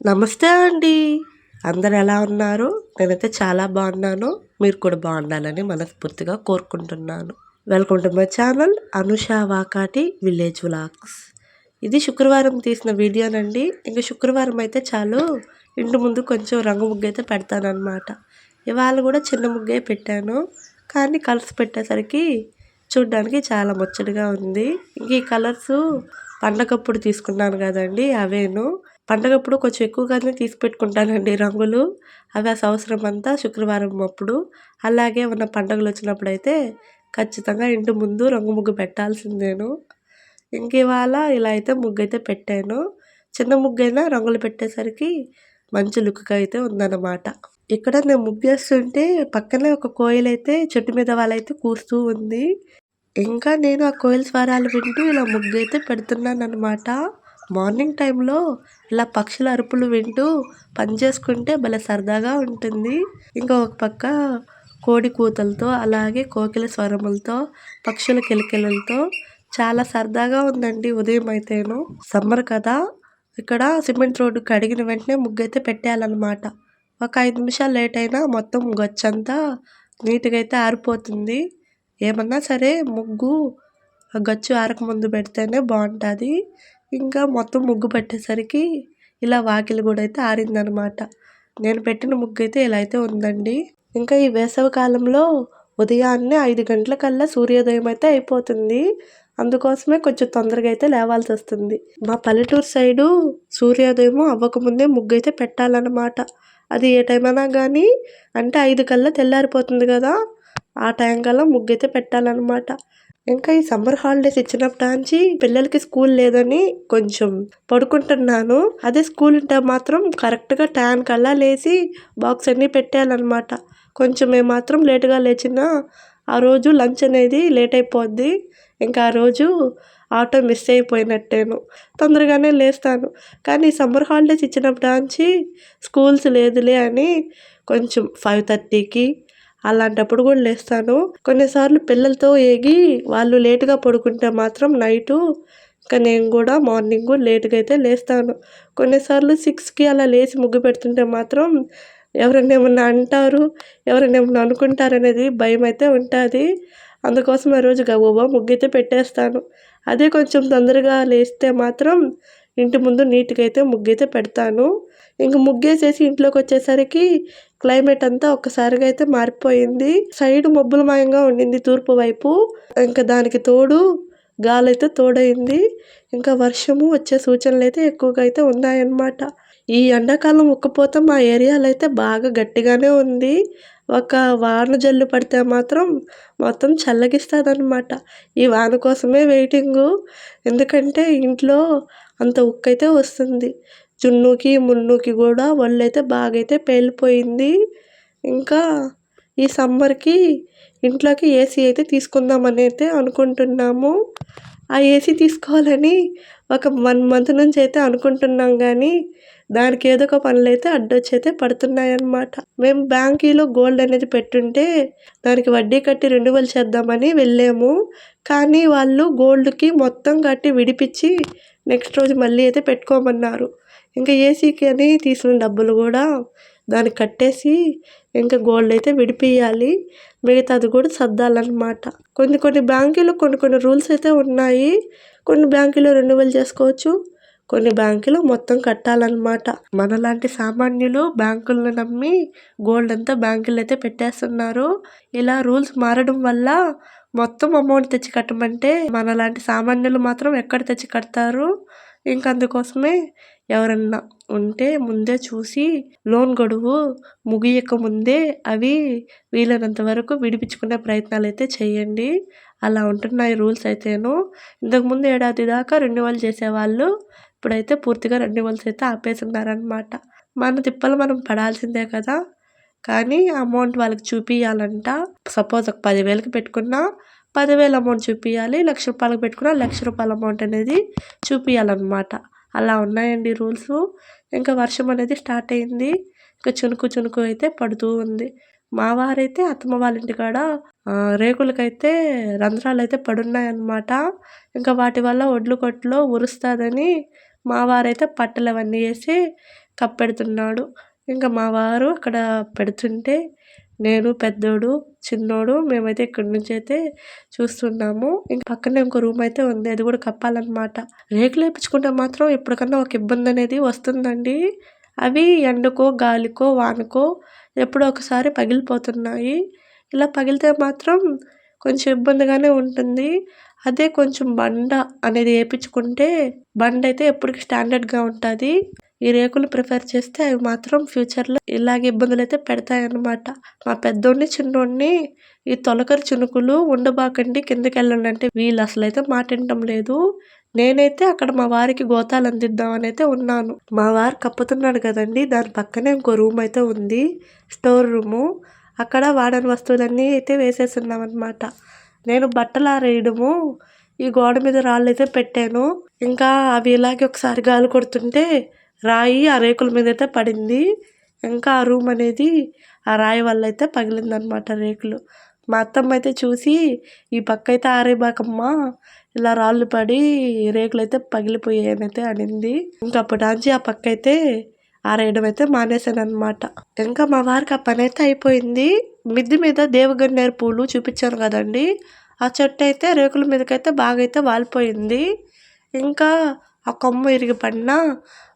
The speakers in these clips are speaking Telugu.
నమస్తే అండి. అందరూ ఎలా ఉన్నారు? నేనైతే చాలా బాగున్నాను. మీరు కూడా బాగుండాలని మనస్ఫూర్తిగా కోరుకుంటున్నాను. Welcome to my channel Anusha Vakati village vlogs. ఇది శుక్రవారం తీసిన వీడియోనండి. ఇంక శుక్రవారం అయితే చాలు ఇంటి ముందు కొంచెం రంగు ముగ్గు అయితే పెడతానన్నమాట. ఇవాళ కూడా చిన్న ముగ్గే పెట్టాను. కానీ కలర్స్ పెట్టేసరికి చూడ్డానికి చాలా ముచ్చటగా ఉంది. ఇంక ఈ కలర్స్ పండగప్పుడు తీసుకున్నాను కదండి, అవేను. పండగప్పుడు కొంచెం ఎక్కువగానే తీసి పెట్టుకుంటానండి రంగులు. అవి ఆ సంవత్సరం అంతా శుక్రవారం అప్పుడు. అలాగే ఉన్న పండుగలు వచ్చినప్పుడు అయితే ఖచ్చితంగా ఇంటి ముందు రంగు ముగ్గు పెట్టాల్సిందేను. ఇంక ఇవాళ ఇలా అయితే ముగ్గు అయితే పెట్టాను. చిన్న ముగ్గైనా రంగులు పెట్టేసరికి మంచి లుక్గా అయితే ఉందన్నమాట. ఇక్కడ నేను ముగ్గేస్తుంటే పక్కనే ఒక కోయిలైతే చెట్టు మీద వాళ్ళైతే కూస్తూ ఉంది. ఇంకా నేను ఆ కోయిల స్వరాలు వింటూ ఇలా ముగ్గు అయితే పెడుతున్నాను అనమాట. మార్నింగ్ టైంలో ఇలా పక్షుల అరుపులు వింటూ పని చేసుకుంటే భలే సరదాగా ఉంటుంది. ఇంకా ఒక పక్క కోడి కూతలతో అలాగే కోకిల స్వరములతో పక్షుల కిలకిలలతో చాలా సరదాగా ఉందండి ఉదయం అయితేను. సమ్మర్ కదా, ఇక్కడ సిమెంట్ రోడ్డు కడిగిన వెంటనే ముగ్గు అయితే పెట్టేయాలన్నమాట. ఒక 5 నిమిషాలు లేట్ అయినా మొత్తం గచ్చంతా నీట్గా అయితే ఆరిపోతుంది. ఏమన్నా సరే ముగ్గు గచ్చు ఆరకముందు పెడితేనే బాగుంటుంది. ఇంకా మొత్తం ముగ్గు పెట్టేసరికి ఇలా వాకిలి కూడా అయితే ఆరిందనమాట. నేను పెట్టిన ముగ్గు అయితే ఇలా అయితే ఉందండి. ఇంకా ఈ వేసవి కాలంలో ఉదయాన్నే 5 గంటలకల్లా సూర్యోదయం అయితే అయిపోతుంది. అందుకోసమే కొంచెం తొందరగా అయితే లేవాల్సి వస్తుంది. మా పల్లెటూరు సైడు సూర్యోదయం అవ్వకముందే ముగ్గు అయితే పెట్టాలన్నమాట. అది ఏ టైం అయినా కానీ, అంటే 5 కల్లా తెల్లారిపోతుంది కదా, ఆ టైం కల్లా ముగ్గు అయితే పెట్టాలన్నమాట. ఇంకా ఈ సమ్మర్ హాలిడేస్ ఇచ్చినప్పటి పిల్లలకి స్కూల్ లేదని కొంచెం పడుకుంటున్నాను. అదే స్కూల్ ఉంటే మాత్రం కరెక్ట్గా టైం కల్లా లేచి బాక్స్ అన్నీ పెట్టేయాలన్నమాట. కొంచెం మేము మాత్రం లేటుగా లేచినా ఆ రోజు లంచ్ అనేది లేట్ అయిపోద్ది. ఇంకా ఆ రోజు ఆటో మిస్ అయిపోయినట్టేను. తొందరగానే లేస్తాను. కానీ సమ్మర్ హాలిడేస్ ఇచ్చినప్పటి స్కూల్స్ లేదులే అని కొంచెం 5:30కి అలాంటప్పుడు కూడా లేస్తాను. కొన్నిసార్లు పిల్లలతో ఏగి వాళ్ళు లేటుగా పడుకుంటే మాత్రం నైటు ఇంకా నేను కూడా మార్నింగ్ లేటుగా అయితే లేస్తాను. కొన్నిసార్లు 6కి అలా లేచి ముగ్గు పెడుతుంటే మాత్రం ఎవరైనా ఏమన్నా అంటారు, ఎవరైనా ఏమన్నా అనుకుంటారనేది భయం అయితే ఉంటుంది. అందుకోసం ఆ రోజు గబగబా ముగ్గు అయితే పెట్టేస్తాను. అదే కొంచెం తొందరగా లేస్తే మాత్రం ఇంటి ముందు నీట్గా అయితే ముగ్గు అయితే పెడతాను. ఇంక ముగ్గేసేసి ఇంట్లోకి వచ్చేసరికి క్లైమేట్ అంతా ఒక్కసారిగా అయితే మారిపోయింది. సైడ్ మబ్బుల మయంగా ఉండింది తూర్పు వైపు. ఇంకా దానికి తోడు గాలైతే తోడైంది. ఇంకా వర్షము వచ్చే సూచనలు అయితే ఎక్కువగా అయితే ఉన్నాయన్నమాట. ఈ ఎండాకాలం ఉక్కపోత మా ఏరియాలో అయితే బాగా గట్టిగానే ఉంది. ఒక వాన జల్లు పడితే మాత్రం మొత్తం చల్లగిస్తుందన్నమాట. ఈ వాన కోసమే వెయిటింగు. ఎందుకంటే ఇంట్లో అంత ఉక్కైతే వస్తుంది. జున్నుకి మున్నుకి కూడా ఒళ్ళైతే బాగా అయితే పేలిపోయింది. ఇంకా ఈ సమ్మర్కి ఇంట్లోకి ఏసీ అయితే తీసుకుందామని అయితే అనుకుంటున్నాము. ఆ ఏసీ తీసుకోవాలని ఒక 1 మంత్ నుంచి అయితే అనుకుంటున్నాం, కానీ దానికి ఏదో ఒక పనులు అయితే అడ్డొచ్చి అయితే పడుతున్నాయన్నమాట. మేము బ్యాంకులో గోల్డ్ అనేది పెట్టుంటే దానికి వడ్డీ కట్టి రెన్యువల్ చేద్దామని వెళ్ళాము. కానీ వాళ్ళు గోల్డ్కి మొత్తం కట్టి విడిపించి నెక్స్ట్ రోజు మళ్ళీ అయితే పెట్టుకోమన్నారు. ఇంకా ఏసీకి అని తీసిన డబ్బులు కూడా దానికి కట్టేసి ఇంకా గోల్డ్ అయితే విడిపియాలి. మిగతాది కూడా సర్దాలన్నమాట. కొన్ని బ్యాంకులు కొన్ని రూల్స్ అయితే ఉన్నాయి. కొన్ని బ్యాంకులు రెన్యువల్ చేసుకోవచ్చు, కొన్ని బ్యాంకులు మొత్తం కట్టాలన్నమాట. మనలాంటి సామాన్యులు బ్యాంకులను నమ్మి గోల్డ్ అంతా బ్యాంకులు అయితే పెట్టేస్తున్నారు. ఇలా రూల్స్ మారడం వల్ల మొత్తం అమౌంట్ తెచ్చి కట్టమంటే మనలాంటి సామాన్యులు మాత్రం ఎక్కడ తెచ్చి కడతారు? ఇంక అందుకోసమే ఎవరన్నా ఉంటే ముందే చూసి లోన్ గడువు ముగియక ముందే అవి వీలైనంత వరకు విడిపించుకునే ప్రయత్నాలు అయితే చేయండి. అలా ఉంటున్నాయి రూల్స్ అయితేను. ఇంతకుముందు ఏడాది దాకా రెన్యువల్ చేసేవాళ్ళు ఇప్పుడైతే పూర్తిగా రెన్యువల్స్ అయితే ఆపేస్తున్నారనమాట. మన తిప్పలు మనం పడాల్సిందే కదా, కానీ అమౌంట్ వాళ్ళకి చూపియాలంట. సపోజ్ ఒక 10,000కి పెట్టుకున్నా 10,000 అమౌంట్ చూపియాలి, 1,00,000 రూపాయలకు పెట్టుకున్నా 1,00,000 రూపాయల అమౌంట్ అనేది చూపియాలన్నమాట. అలా ఉన్నాయండి రూల్స్. ఇంకా వర్షం అనేది స్టార్ట్ అయింది. ఇంకా చినుకు అయితే పడుతూ ఉంది. మా వారైతే అత్తమ్మ వాళ్ళ ఇంటికాడ రేకులకైతే రంధ్రాలు అయితే పడున్నాయన్నమాట. ఇంకా వాటి వల్ల ఒడ్లు కొట్లో ఉరుస్తుందని మా వారైతే పట్టలు అవన్నీ వేసి కప్పెడుతున్నాడు. ఇంకా మా వారు అక్కడ పెడుతుంటే నేను, పెద్దోడు, చిన్నోడు మేమైతే ఇక్కడి నుంచి అయితే చూస్తున్నాము. ఇంక పక్కనే ఇంకో రూమ్ అయితే ఉంది. అది కూడా కప్పాలన్నమాట. రేకులు వేపించుకుంటే మాత్రం ఎప్పటికన్నా ఒక ఇబ్బంది అనేది వస్తుందండి. అవి ఎండకో, గాలికో, వానకో ఎప్పుడో ఒకసారి పగిలిపోతున్నాయి. ఇలా పగిలితే మాత్రం కొంచెం ఇబ్బందిగానే ఉంటుంది. అదే కొంచెం బండ అనేది ఏపించుకుంటే బండయితే ఎప్పటికి స్టాండర్డ్‌గా ఉంటది. ఈ రేకులు ప్రిఫర్ చేస్తే అవి మాత్రం ఫ్యూచర్‌లో ఇలాగే ఇబ్బందులైతే పెడతాయన్నమాట. మా పెద్దోడిని, చిన్నోడిని ఈ తొలకరి చినుకులు ఉండబాకండి కిందకెళ్ళండి అంటే వీళ్ళు అసలైతే మాట వినటం లేదు. నేనైతే అక్కడ మా వారికి గోతాలు అందిద్దామనైతే ఉన్నాను. మా వారు కప్పుతున్నాడు కదండీ! దాని పక్కనే ఇంకో రూమ్ అయితే ఉంది. Store room. అక్కడ వాడని వస్తువులన్నీ అయితే వేసేసున్నామన్నమాట. నేను బట్టలు ఆరేయడము ఈ గోడ మీద రాళ్ళైతే పెట్టాను. ఇంకా అవి ఇలాగే ఒకసారి గాలి కొడుతుంటే రాయి ఆ రేకుల మీద అయితే పడింది. ఇంకా ఆ రూమ్ అనేది ఆ రాయి వల్ల అయితే పగిలిందనమాట రేకులు. మా అత్తమ్మ అయితే చూసి ఈ పక్క అయితే ఆరేయబాకమ్మా ఇలా రాళ్ళు పడి రేకులు అయితే పగిలిపోయాయనైతే అనింది. ఇంకా అప్పటాంచి ఆ పక్క అయితే ఆరేయడం అయితే మానేశాననమాట. ఇంకా మా వారికి ఆ పని అయితే అయిపోయింది. మిద్ది మీద దేవగన్నేరు పూలు చూపించాను కదండి, ఆ చెట్టు అయితే రేకుల మీదకైతే బాగా అయితే వాలిపోయింది. ఇంకా ఆ కొమ్మ ఇరిగి పడినా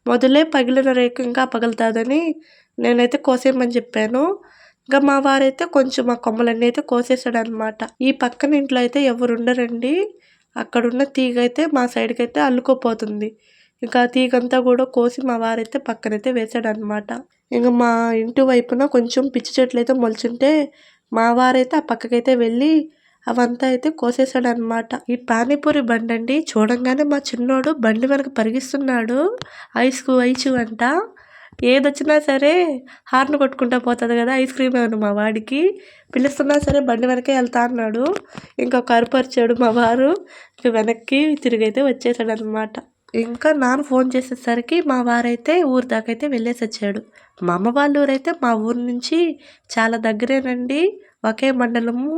మొదలే పగిలిన రేకు ఇంకా పగులుతుందని నేనైతే కోసేయమని చెప్పాను. ఇంకా మా వారైతే కొంచెం ఆ కొమ్మలన్నీ అయితే కోసేసాడనమాట. ఈ పక్కన ఇంట్లో అయితే ఎవరు ఉండరండి. అక్కడున్న తీగ అయితే మా సైడ్కి అయితే అల్లుకోపోతుంది. ఇంకా ఆ తీగంతా కూడా కోసి మా వారైతే పక్కనైతే వేసాడనమాట. ఇంక మా ఇంటి వైపున కొంచెం పిచ్చి చెట్లు అయితే మొలిచుంటే మా వారైతే ఆ పక్కకైతే వెళ్ళి అవంతా అయితే కోసేసాడనమాట. ఈ పానీపూరి బండి అండి చూడంగానే మా చిన్నోడు బండి వెనక పరిగిస్తున్నాడు. ఐసు అంట. ఏదొచ్చినా సరే హార్న్ కొట్టుకుంటా పోతుంది కదా, ఐస్ క్రీమ్ ఏమన్నా మా వాడికి పిలుస్తున్నా సరే బండి వెనకే వెళ్తా అన్నాడు. ఇంకా కరుపరిచాడు మా వారు. ఇంక వెనక్కి తిరిగైతే వచ్చేసాడనమాట. ఇంకా నాన్న ఫోన్ చేసేసరికి మా వారైతే ఊరు దాకా అయితే వెళ్ళేసి వచ్చాడు. మా అమ్మ వాళ్ళ ఊరైతే మా ఊరు నుంచి చాలా దగ్గరేనండి. ఒకే మండలము.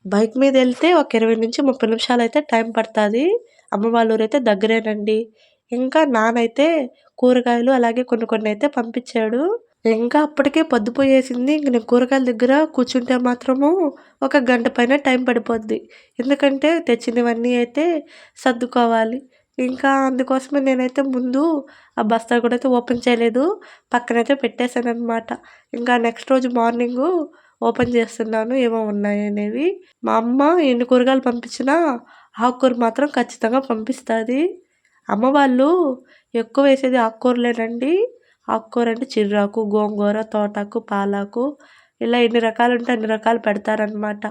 బైక్ మీద వెళ్తే ఒక 20-30 నిమిషాలు అయితే టైం పడుతుంది. అమ్మ వాళ్ళ ఊరైతే దగ్గరేనండి. ఇంకా నానైతే కూరగాయలు అలాగే కొన్ని అయితే పంపించాడు. ఇంకా అప్పటికే పొద్దుపోయేసింది. ఇంక నేను కూరగాయల దగ్గర కూర్చుంటే మాత్రము ఒక గంట పైన టైం పడిపోద్ది. ఎందుకంటే తెచ్చినవన్నీ అయితే సర్దుకోవాలి. ఇంకా అందుకోసమే నేనైతే ముందు ఆ బస్తా కూడా అయితే ఓపెన్ చేయలేదు, పక్కనైతే పెట్టేశానమాట. ఇంకా నెక్స్ట్ రోజు మార్నింగు ఓపెన్ చేస్తున్నాను ఏమో ఉన్నాయనేవి. మా అమ్మ ఎన్ని కూరగాయలు పంపించినా ఆకుకూర మాత్రం ఖచ్చితంగా పంపిస్తుంది. అమ్మ వాళ్ళు ఎక్కువ వేసేది ఆకుకూరలేనండి. ఆకుకూర అంటే చిర్రాకు, గోంగూర, తోటాకు, పాలాకు ఇలా ఎన్ని రకాలు ఉంటే అన్ని రకాలు పెడతారనమాట.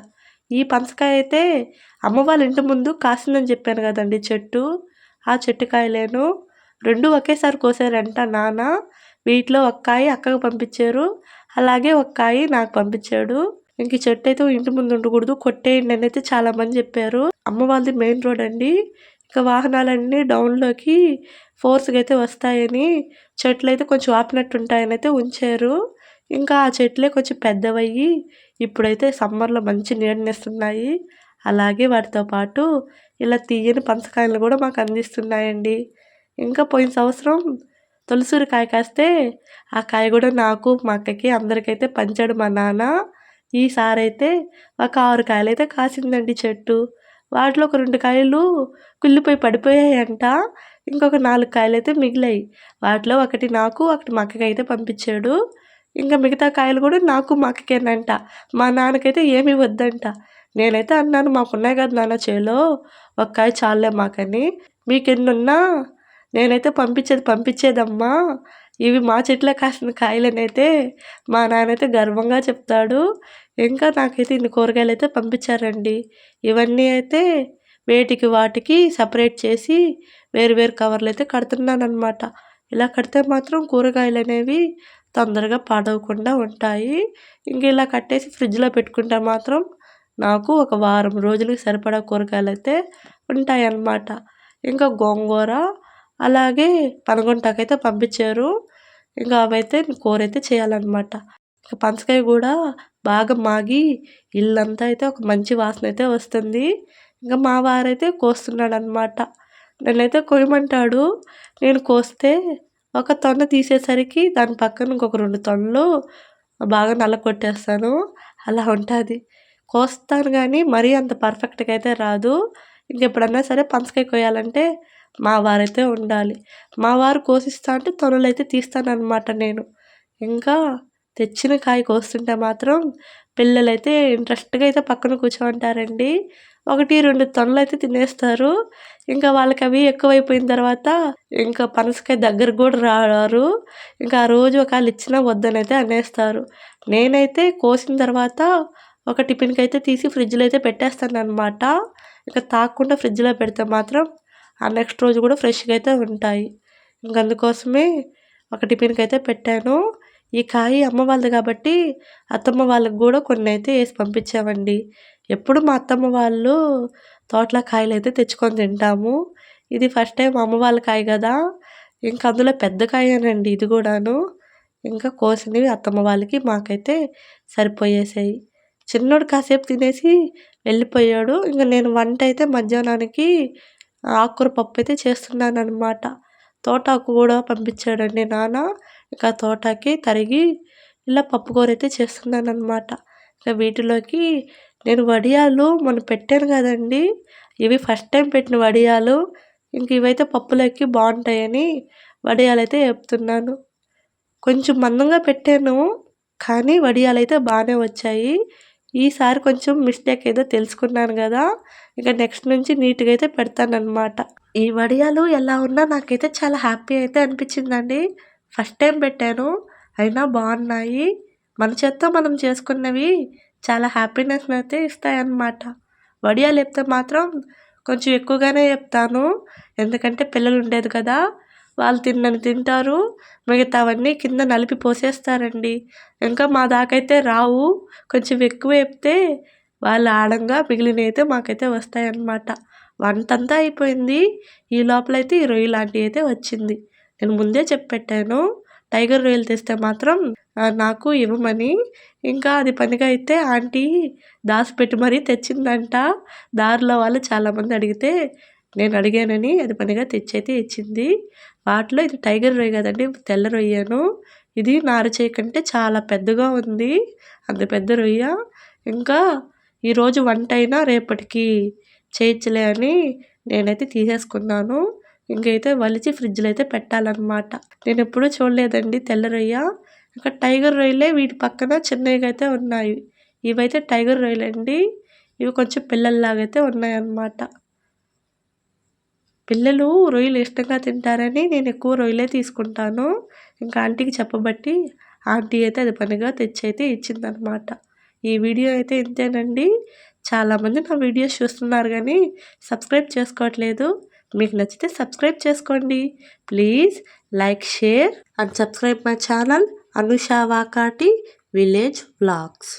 ఈ పనసకాయ అయితే అమ్మ వాళ్ళ ఇంటి ముందు కాసిందని చెప్పాను కదండి చెట్టు, ఆ చెట్టు కాయలేను 2 ఒకేసారి కోసారంట నాన్న. వీటిలో ఒక కాయ అక్కకు పంపించారు, అలాగే ఒక కాయ నాకు పంపించాడు. ఇంక ఈ చెట్టు అయితే ఇంటి ముందు ఉండకూడదు, కొట్టేయండి అని అయితే చాలామంది చెప్పారు. అమ్మ వాళ్ళది మెయిన్ రోడ్ అండి. ఇంకా వాహనాలన్నీ డౌన్లోకి ఫోర్స్గా అయితే వస్తాయని చెట్లు అయితే కొంచెం ఆపినట్టు ఉంటాయని అయితే ఉంచారు. ఇంకా ఆ చెట్లే కొంచెం పెద్దవయ్యి ఇప్పుడైతే సమ్మర్లో మంచి నీడనిస్తున్నాయి. అలాగే వాటితో పాటు ఇలా తీయని పనసకాయలు కూడా మాకు అందిస్తున్నాయండి. ఇంకా పోయిన సంవత్సరం తులసూరి కాయ కాస్తే ఆ కాయ కూడా నాకు, మా అక్కకి అందరికైతే పంచాడు మా నాన్న. ఈసారి అయితే ఒక 6 కాయలు అయితే కాసిందండి చెట్టు. వాటిలో ఒక 2 కాయలు కుళ్ళిపోయి పడిపోయాయంట. ఇంకొక 4 కాయలు అయితే మిగిలాయి. వాటిలో ఒకటి నాకు, ఒకటి మా అక్కకి అయితే పంపించాడు. ఇంకా మిగతా కాయలు కూడా నాకు, మా అక్కకేనంట. మా నాన్నకైతే ఏమీ వద్దంట. నేనైతే అన్నాను, మాకున్నాయి కదా నాన్న చేలో, ఒక కాయ చాలులే మాకని. మీకెన్నున్నా నేనైతే పంపించేదమ్మా, ఇవి మా చెట్లే కాసిన కాయలనైతే మా నాన్నైతే గర్వంగా చెప్తాడు. ఇంకా నాకైతే ఇన్ని కూరగాయలు అయితే పంపించారండి. ఇవన్నీ అయితే వేటికి వాటికి సపరేట్ చేసి వేరు కవర్లు అయితే కడుతున్నానమాట. ఇలా కడితే మాత్రం కూరగాయలు అనేవి తొందరగా పాడవకుండా ఉంటాయి. ఇంక ఇలా కట్టేసి ఫ్రిడ్జ్లో పెట్టుకుంటే మాత్రం నాకు ఒక వారం రోజులకు సరిపడా కూరగాయలు అయితే ఉంటాయన్నమాట. ఇంకా గోంగూర అలాగే పనగొంటాకైతే పంపించారు. ఇంకా అవైతే కూర అయితే చేయాలన్నమాట. ఇంకా పనసకాయ కూడా బాగా మాగి ఇల్లంతా అయితే ఒక మంచి వాసన అయితే వస్తుంది. ఇంకా మా వారైతే కోస్తున్నాడనమాట. నన్నైతే కోయమంటాడు. నేను కోస్తే ఒక తొన తీసేసరికి దాని పక్కన ఇంకొక 2 తొనలు బాగా నల్లకొట్టేస్తాను. అలా ఉంటది. కోస్తాను గానీ మరీ అంత పర్ఫెక్ట్‌గా అయితే రాదు. ఇంకెప్పుడన్నా సరే పనసకాయ కొయ్యాలంటే మా వారైతే ఉండాలి. మా వారు కోసిస్తా అంటే తొనలైతే తీస్తాననమాట నేను. ఇంకా తెచ్చిన కాయ కోస్తుంటే మాత్రం పిల్లలైతే ఇంట్రెస్ట్‌గా అయితే పక్కన కూర్చోంటారండి. 1, 2 తొనలైతే తినేస్తారు. ఇంకా వాళ్ళకవి ఎక్కువైపోయిన తర్వాత ఇంకా పనసకాయ దగ్గరకు గూడా రారు. ఇంకా ఆ రోజు ఒకవేళ ఇచ్చినా వద్దనైతే అనేస్తారు. నేనైతే కోసిన తర్వాత ఒక టిఫిన్‌కైతే తీసి ఫ్రిడ్జ్‌లో అయితే పెట్టేస్తాననమాట. ఇక తాగకుండా ఫ్రిడ్జ్‌లో పెడితే మాత్రం ఆ నెక్స్ట్ రోజు గూడా ఫ్రెష్‌గా అయితే ఉంటాయి. ఇంక అందుకోసమే ఒక టిఫిన్‌కైతే పెట్టాను. ఈ కాయ అమ్మ వాళ్ళది కాబట్టి అత్తమ్మ వాళ్ళకి గూడా కొన్నైతే ఏసి పంపించామండి. ఎప్పుడు మా అత్తమ్మ వాళ్ళు తోటలో కాయలైతే తెచ్చుకొని తింటాము. ఇది ఫస్ట్ టైం అమ్మ వాళ్ళ కాయ గదా! ఇంక అందులో పెద్ద కాయేనండి ఇది గూడాను. ఇంకా కోసినవి అత్తమ్మ వాళ్ళకి, మాకైతే సరిపోయేసాయి. చిన్నోడు కాసేపు తినేసి వెళ్ళిపోయాడు. ఇంక నేను వంటైతే మధ్యాహ్నానికి ఆకుకూర పప్పైతే చేస్తున్నాననమాట. తోటాకు గూడా పంపించాడండి నాన్న. ఇంకా తోటాకి తరిగి ఇలా పప్పుకూరైతే చేస్తున్నాననమాట. ఇక వీటిలోకి నేను వడియాలు మొన్న పెట్టాను గదండీ! ఇవి ఫస్ట్ టైం పెట్టిన వడియాలు. ఇంక ఇవైతే పప్పులోకి బావుంటాయని వడియాలైతే ఏపుతున్నాను. కొంచెం మందంగా పెట్టాను. కానీ వడియాలైతే బానే వచ్చాయి. ఈసారి కొంచెం మిస్టేక్ ఏదో తెలుసుకున్నాను గదా! ఇక నెక్స్ట్ నుంచి నీట్‌గా అయితే పెడతాననమాట. ఈ వడియాలు ఎలా ఉన్నా నాకైతే చాలా హ్యాపీ అయితే అనిపించిందండి. ఫస్ట్ టైం పెట్టాను. అయినా బావున్నాయి. మన చేత్తో మనం చేసుకున్నవి చాలా హ్యాపీనెస్‌నైతే ఇస్తాయన్నమాట. వడియాలు ఏపితే మాత్రం కొంచెం ఎక్కువగానే ఏపుతాను. ఎందుకంటే పిల్లలు ఉండేది కదా! వాళ్ళు తిన్నన్ని తింటారు. మిగతావన్నీ కింద నలిపి పోసేస్తారండి. ఇంకా మా దాకైతే రావు. కొంచెం ఎక్కువ ఏపితే వాళ్ళు ఆడంగా మిగిలినవైతే మాకైతే వస్తాయన్నమాట. వంటంతా అయిపోయింది. ఈ లోపలైతే ఈ రొయ్య లాంటియైతే వచ్చింది. నేను ముందే చెప్పి పెట్టాను. టైగర్ రొయ్యలు తెస్తే మాత్రం నాకు ఇవ్వమని. ఇంకా అది పనిగా అయితే ఆంటీ దాచిపెట్టి మరీ తెచ్చిందంట. దారిలో వాళ్ళు చాలామంది అడిగితే నేను అడిగానని అది పనిగా తెచ్చైతే ఇచ్చింది. వాటిలో ఇది టైగర్ రొయ్య కదండీ! తెల్ల రొయ్యను. ఇది నారచేయ కంటే చాలా పెద్దగా ఉంది. అంత పెద్ద రొయ్య. ఇంకా ఈరోజు వంటైనా రేపటికి చేయొచ్చులే అని నేనైతే తీసేసుకున్నాను. ఇంకైతే వలిచి ఫ్రిడ్జ్‌లో అయితే పెట్టాలన్నమాట. నేనెప్పుడూ చూడలేదండి తెల్ల రొయ్య. ఇంకా టైగర్ రొయ్యలే వీటి పక్కన చిన్నవిగైతే ఉన్నాయి. ఇవైతే టైగర్ రొయ్యలండి. ఇవి కొంచెం పిల్లల్లాగా అయితే ఉన్నాయన్నమాట. పిల్లలు రొయ్యలు ఇష్టంగా తింటారని నేను ఎక్కువ రొయ్యలే తీసుకుంటాను. ఇంకా ఆంటీకి చెప్పబట్టి ఆంటీ అయితే అది పనిగా తెచ్చైతే ఇచ్చిందనమాట. ఈ వీడియో అయితే ఇంతేనండి. చాలామంది నా వీడియోస్ చూస్తున్నారు కానీ సబ్స్క్రైబ్ చేసుకోవట్లేదు. మీకు నచ్చితే సబ్స్క్రైబ్ చేసుకోండి. Please like, share and subscribe my channel Anusha Vakati village vlogs.